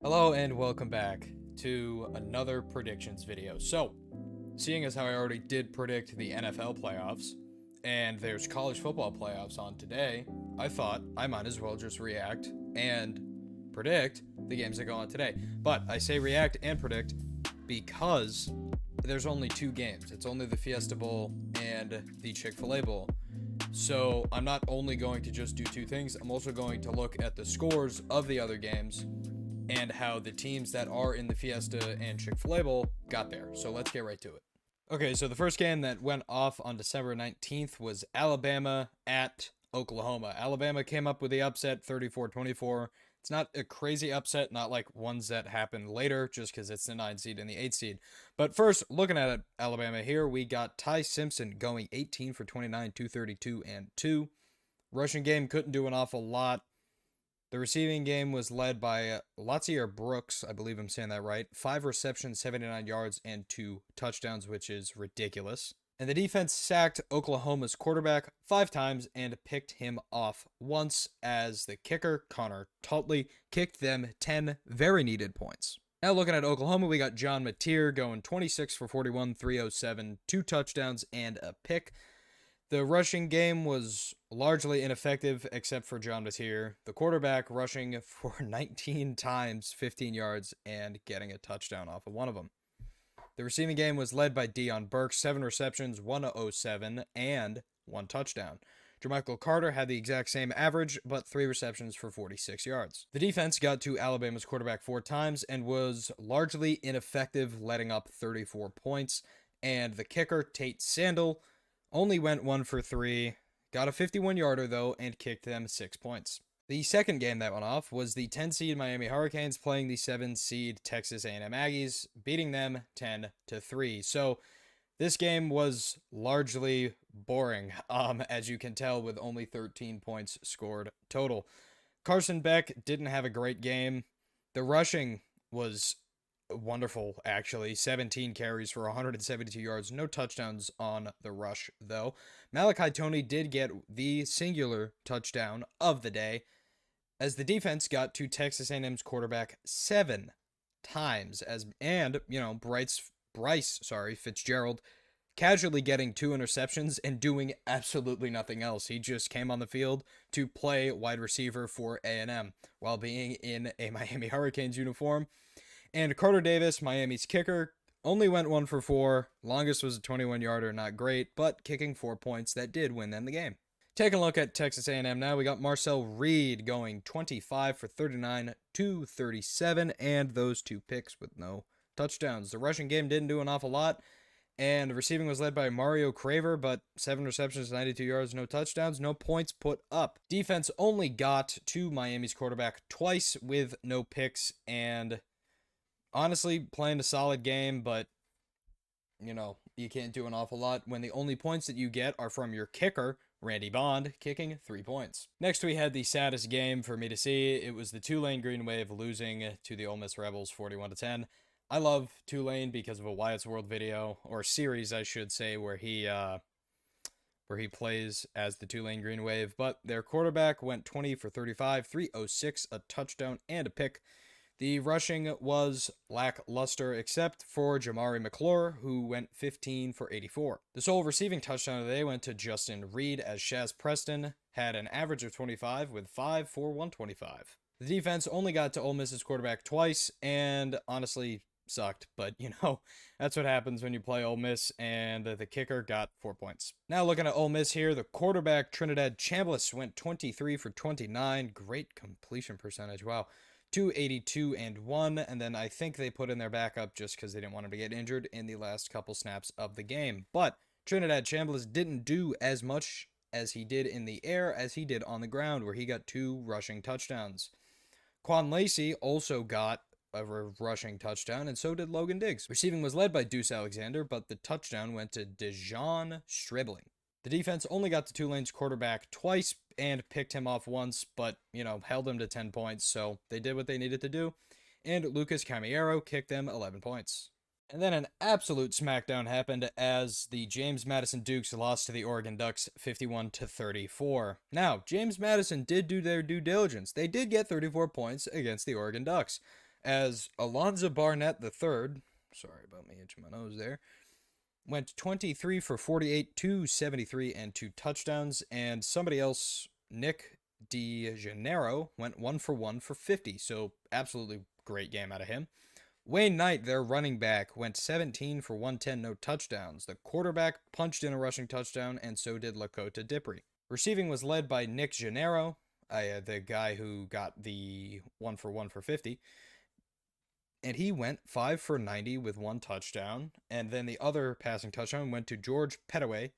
Hello and welcome back to another predictions video. So, seeing as how I already did predict the NFL playoffs, and there's college football playoffs on today, I thought I might as well just react and predict the games that go on today. But I say react and predict because there's only two games. It's only the Fiesta Bowl and the Chick-fil-A Bowl. So I'm not only going to just do two things, I'm also going to look at the scores of the other games and how the teams that are in the Fiesta and Chick-fil-A Bowl got there. So let's get right to it. Okay, so the first game that went off on December 19th was Alabama at Oklahoma. Alabama came up with the upset 34-24. It's not a crazy upset, not like ones that happened later just because it's the 9 seed and the 8 seed. But first, looking at it, Alabama here, we got Ty Simpson going 18 for 29, 232, and 2. Rushing game couldn't do an awful lot. The receiving game was led by Latsier Brooks, I believe I'm saying that right. 5 receptions, 79 yards, and 2 touchdowns, which is ridiculous. And the defense sacked Oklahoma's quarterback 5 times and picked him off once as the kicker, Connor Totley, kicked them 10 very needed points. Now looking at Oklahoma, we got John Mateer going 26 for 41, 307, 2 touchdowns, and a pick. The rushing game was largely ineffective except for John Mateer, the quarterback, rushing for 19 times, 15 yards, and getting a touchdown off of one of them. The receiving game was led by Deion Burke, 7 receptions, 107, and 1 touchdown. Jermichael Carter had the exact same average, but 3 receptions for 46 yards. The defense got to Alabama's quarterback 4 times and was largely ineffective, letting up 34 points. And the kicker, Tate Sandel, only went 1 for 3, got a 51-yarder though, and kicked them 6 points. The second game that went off was the 10-seed Miami Hurricanes playing the 7-seed Texas A&M Aggies, beating them 10-3. So this game was largely boring, as you can tell, with only 13 points scored total. Carson Beck didn't have a great game. The rushing was wonderful, actually. 17 carries for 172 yards. No touchdowns on the rush, though. Malachi Toney did get the singular touchdown of the day, as the defense got to Texas A&M's quarterback 7 times, Bryce Fitzgerald casually getting 2 interceptions and doing absolutely nothing else. He just came on the field to play wide receiver for A&M while being in a Miami Hurricanes uniform. And Carter Davis, Miami's kicker, only went 1 for 4. Longest was a 21-yarder, not great, but kicking 4 points that did win them the game. Taking a look at Texas A&M now, we got Marcel Reed going 25 for 39, 237, and those 2 picks with no touchdowns. The rushing game didn't do an awful lot, and the receiving was led by Mario Craver, but 7 receptions, 92 yards, no touchdowns, no points put up. Defense only got to Miami's quarterback twice with no picks, and honestly, playing a solid game, but, you can't do an awful lot when the only points that you get are from your kicker, Randy Bond, kicking 3 points. Next, we had the saddest game for me to see. It was the Tulane Green Wave losing to the Ole Miss Rebels 41-10. I love Tulane because of a Wyatt's World video, or series, I should say, where he plays as the Tulane Green Wave, but their quarterback went 20 for 35, 306, a touchdown, and a pick. The rushing was lackluster except for Jamari McClure, who went 15 for 84. The sole receiving touchdown of the day went to Justin Reed, as Shaz Preston had an average of 25 with 5 for 125. The defense only got to Ole Miss's quarterback twice and honestly sucked, but that's what happens when you play Ole Miss, and the kicker got 4 points. Now looking at Ole Miss here, the quarterback Trinidad Chambliss went 23 for 29, great completion percentage, wow. 282 and 1, and then I think they put in their backup just because they didn't want him to get injured in the last couple snaps of the game. But Trinidad Chambliss didn't do as much as he did in the air as he did on the ground, where he got 2 rushing touchdowns. Quan Lacey also got a rushing touchdown, and so did Logan Diggs. Receiving was led by Deuce Alexander, but the touchdown went to Dejon Stribling. The defense only got to Tulane's quarterback twice and picked him off once, but, held him to 10 points, so they did what they needed to do. And Lucas Camillero kicked them 11 points. And then an absolute smackdown happened as the James Madison Dukes lost to the Oregon Ducks 51-34. Now, James Madison did do their due diligence. They did get 34 points against the Oregon Ducks. as Alonzo Barnett III, sorry about me itching my nose there, went 23 for 48, 273, and 2 touchdowns. And somebody else, Nick DeGennaro, went 1 for 1 for 50. So absolutely great game out of him. Wayne Knight, their running back, went 17 for 110, no touchdowns. The quarterback punched in a rushing touchdown, and so did Lakota Dipri. Receiving was led by Nick Gennaro, the guy who got the 1 for 1 for 50. And he went 5 for 90 with 1 touchdown. And then the other passing touchdown went to George Pettaway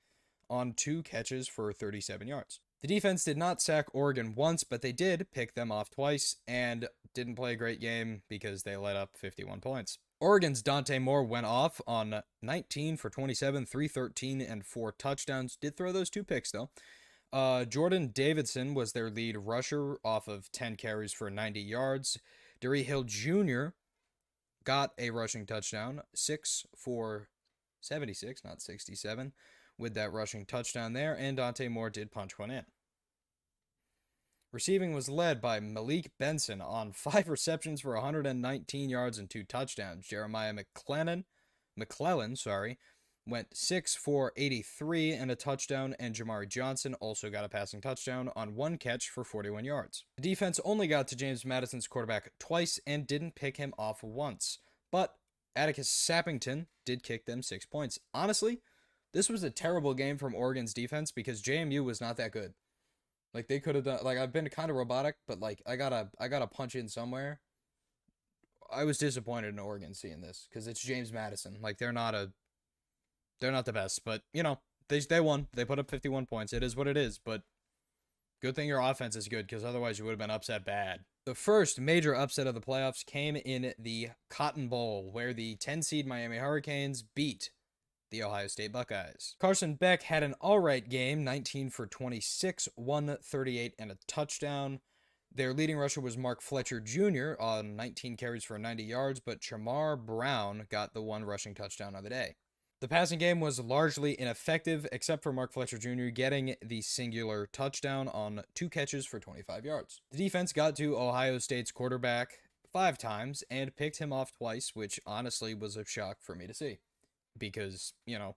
on 2 catches for 37 yards. The defense did not sack Oregon once, but they did pick them off twice and didn't play a great game because they let up 51 points. Oregon's Dante Moore went off on 19 for 27, 313, and 4 touchdowns. Did throw those 2 picks, though. Jordan Davidson was their lead rusher off of 10 carries for 90 yards. Derry Hill Jr. got a rushing touchdown, 6 for 76, not 67, with that rushing touchdown there, and Dante Moore did punch one in. Receiving was led by Malik Benson on 5 receptions for 119 yards and 2 touchdowns. Jeremiah McClellan, went 6 for 83 and a touchdown, and Jamari Johnson also got a passing touchdown on 1 catch for 41 yards. The defense only got to James Madison's quarterback twice and didn't pick him off once, but Atticus Sappington did kick them 6 points. Honestly, this was a terrible game from Oregon's defense because JMU was not that good. Like, they could have done, like, I've been kind of robotic, but, like, I gotta punch in somewhere. I was disappointed in Oregon seeing this, because it's James Madison. Like, they're not the best, but, you know, they won. They put up 51 points. It is what it is, but good thing your offense is good, because otherwise you would have been upset bad. The first major upset of the playoffs came in the Cotton Bowl, where the 10-seed Miami Hurricanes beat the Ohio State Buckeyes. Carson Beck had an alright game, 19 for 26, 138, and a touchdown. Their leading rusher was Mark Fletcher Jr. on 19 carries for 90 yards, but Chamar Brown got the 1 rushing touchdown of the day. The passing game was largely ineffective, except for Mark Fletcher Jr. getting the singular touchdown on 2 catches for 25 yards. The defense got to Ohio State's quarterback 5 times and picked him off twice, which honestly was a shock for me to see. Because, you know,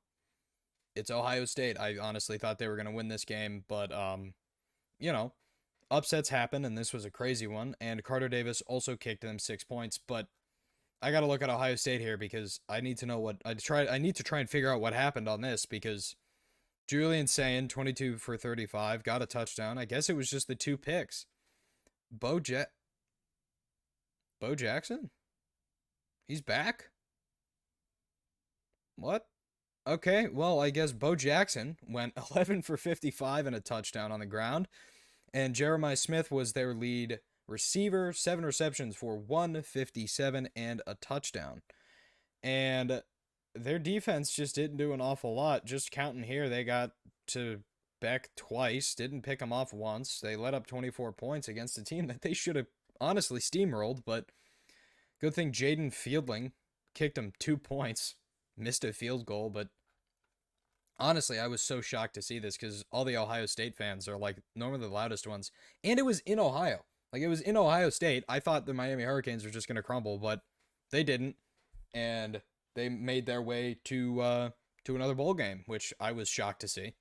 it's Ohio State. I honestly thought they were going to win this game, but, you know, upsets happen, and this was a crazy one, and Carter Davis also kicked them 6 points, but I got to look at Ohio State here because I need to know I need to try and figure out what happened on this, because Julian Sayin, 22 for 35, got a touchdown. I guess it was just the 2 picks. Bo Jackson? He's back? What? Okay, well, I guess Bo Jackson went 11 for 55 and a touchdown on the ground, and Jeremiah Smith was their lead receiver, 7 receptions for 157 and a touchdown. And their defense just didn't do an awful lot. Just counting here, they got to Beck twice, didn't pick him off once. They let up 24 points against a team that they should have honestly steamrolled, but good thing Jaden Fielding kicked him 2 points. Missed a field goal, but honestly, I was so shocked to see this because all the Ohio State fans are like normally the loudest ones, and it was in Ohio. Like, it was in Ohio State. I thought the Miami Hurricanes were just going to crumble, but they didn't, and they made their way to another bowl game, which I was shocked to see.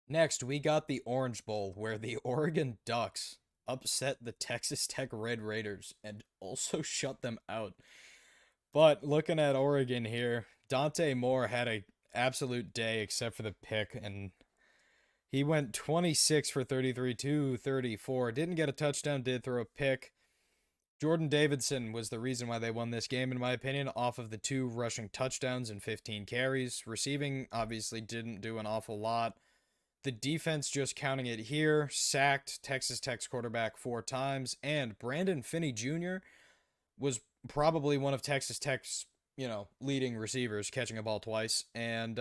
Next, we got the Orange Bowl, where the Oregon Ducks upset the Texas Tech Red Raiders and also shut them out. But looking at Oregon here, Dante Moore had an absolute day except for the pick, and he went 26 for 33, 234. Didn't get a touchdown, did throw a pick. Jordan Davidson was the reason why they won this game, in my opinion, off of the 2 rushing touchdowns and 15 carries. Receiving obviously didn't do an awful lot. The defense, just counting it here, sacked Texas Tech's quarterback 4 times, and Brandon Finney Jr. was probably one of Texas Tech's, you know, leading receivers, catching a ball twice. And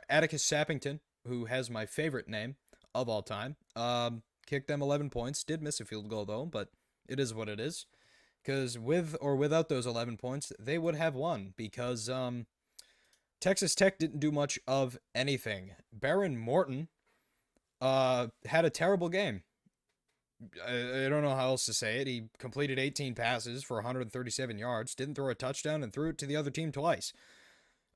Atticus Sappington, who has my favorite name of all time, kicked them 11 points. Did miss a field goal, though, but it is what it is. Because with or without those 11 points, they would have won. Because Texas Tech didn't do much of anything. Baron Morton had a terrible game. I don't know how else to say it. He completed 18 passes for 137 yards, didn't throw a touchdown, and threw it to the other team twice.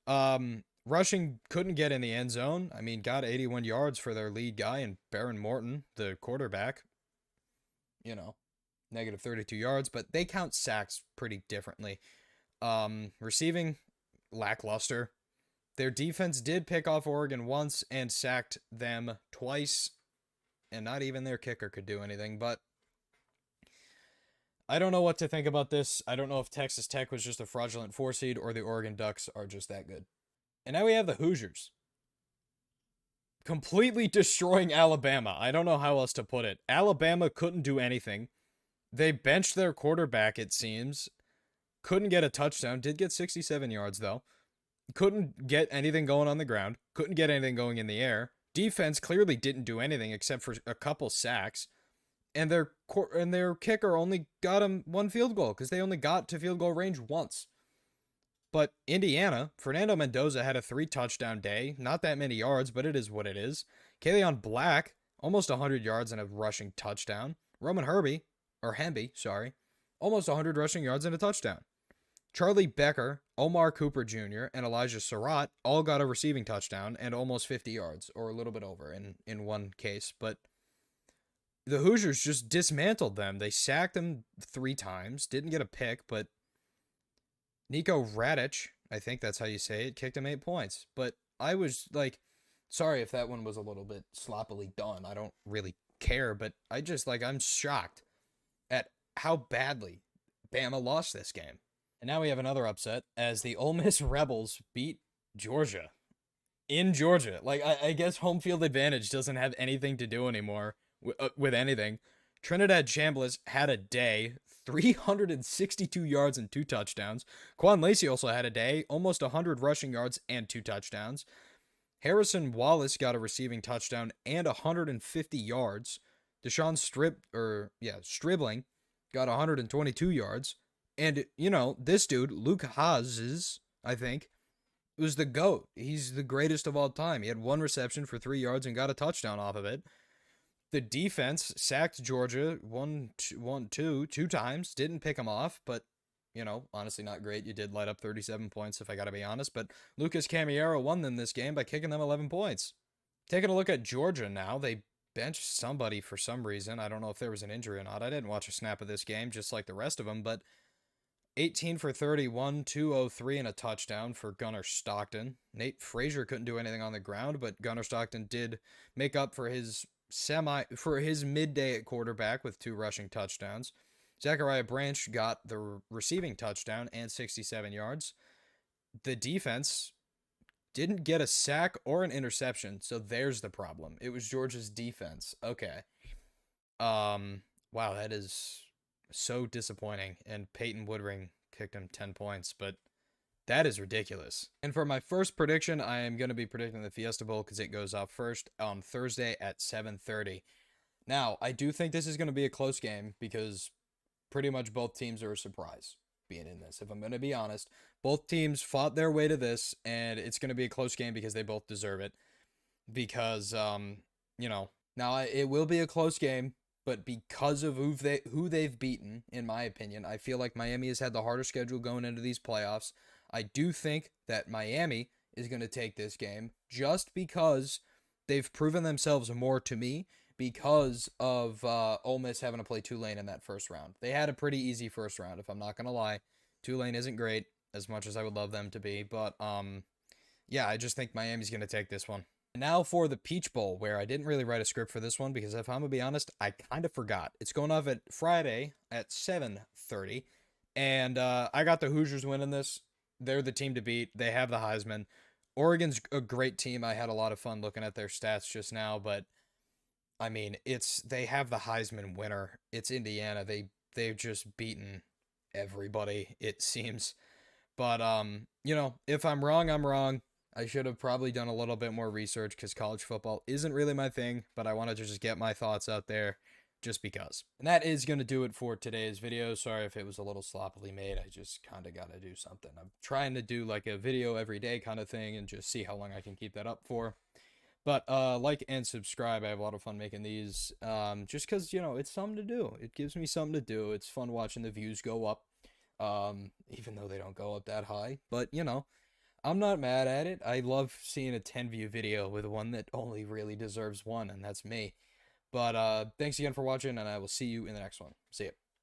Rushing couldn't get in the end zone. I mean, got 81 yards for their lead guy, and Baron Morton, the quarterback, you know, negative 32 yards, but they count sacks pretty differently. Receiving, lackluster. Their defense did pick off Oregon once and sacked them twice, and not even their kicker could do anything, but I don't know what to think about this. I don't know if Texas Tech was just a fraudulent 4 seed or the Oregon Ducks are just that good. And now we have the Hoosiers completely destroying Alabama. I don't know how else to put it. Alabama couldn't do anything. They benched their quarterback, it seems. Couldn't get a touchdown. Did get 67 yards, though. Couldn't get anything going on the ground. Couldn't get anything going in the air. Defense clearly didn't do anything except for a couple sacks. And their kicker only got him one field goal because they only got to field goal range once. But Indiana, Fernando Mendoza had a 3-touchdown day. Not that many yards, but it is what it is. Kaleon Black, almost 100 yards and a rushing touchdown. Roman Hemby, almost 100 rushing yards and a touchdown. Charlie Becker, Omar Cooper Jr., and Elijah Surratt all got a receiving touchdown and almost 50 yards, or a little bit over in one case. But the Hoosiers just dismantled them. They sacked them 3 times, didn't get a pick, but Nico Radich, I think that's how you say it, kicked him 8 points. But I was like, sorry if that one was a little bit sloppily done. I don't really care, but I'm shocked at how badly Bama lost this game. And now we have another upset as the Ole Miss Rebels beat Georgia. In Georgia. Like, I guess home field advantage doesn't have anything to do anymore with anything. Trinidad Chambliss had a day, 362 yards and 2 touchdowns. Quan Lacey also had a day, almost 100 rushing yards and 2 touchdowns. Harrison Wallace got a receiving touchdown and 150 yards. Deshaun Stribling got 122 yards. And, this dude, Luke Hasz, I think, was the GOAT. He's the greatest of all time. He had 1 reception for 3 yards and got a touchdown off of it. The defense sacked Georgia 2 times. Didn't pick them off, but, honestly not great. You did light up 37 points, if I got to be honest. But Lucas Camillero won them this game by kicking them 11 points. Taking a look at Georgia now, they benched somebody for some reason. I don't know if there was an injury or not. I didn't watch a snap of this game, just like the rest of them, but 18 for 31, 203, and a touchdown for Gunnar Stockton. Nate Frazier couldn't do anything on the ground, but Gunnar Stockton did make up for his midday at quarterback with 2 rushing touchdowns. Zachariah Branch got the receiving touchdown and 67 yards. The defense didn't get a sack or an interception, so there's the problem. It was Georgia's defense. Okay. Wow, that is so disappointing. And Peyton Woodring kicked him 10 points, but that is ridiculous. And for my first prediction, I am going to be predicting the Fiesta Bowl because it goes off first on Thursday at 7:30. Now, I do think this is going to be a close game because pretty much both teams are a surprise being in this. If I'm going to be honest, both teams fought their way to this, and it's going to be a close game because they both deserve it. Because, now it will be a close game, but because of who they've beaten, in my opinion, I feel like Miami has had the harder schedule going into these playoffs. I do think that Miami is going to take this game just because they've proven themselves more to me because of Ole Miss having to play Tulane in that first round. They had a pretty easy first round, if I'm not going to lie. Tulane isn't great as much as I would love them to be, but yeah, I just think Miami's going to take this one. Now for the Peach Bowl, where I didn't really write a script for this one because if I'm going to be honest, I kind of forgot. It's going off at Friday at 7:30, and I got the Hoosiers winning this. They're the team to beat. They have the Heisman. Oregon's a great team. I had a lot of fun looking at their stats just now, but I mean, they have the Heisman winner. It's Indiana. They've just beaten everybody, it seems. But if I'm wrong, I'm wrong. I should have probably done a little bit more research because college football isn't really my thing, but I wanted to just get my thoughts out there just because. And that is going to do it for today's video. Sorry if it was a little sloppily made. I just kind of got to do something. I'm trying to do like a video every day kind of thing and just see how long I can keep that up for. But like and subscribe. I have a lot of fun making these. Just because, it's something to do. It gives me something to do. It's fun watching the views go up. Even though they don't go up that high. But, I'm not mad at it. I love seeing a 10 view video with one that only really deserves one, and that's me. But thanks again for watching, and I will see you in the next one. See ya.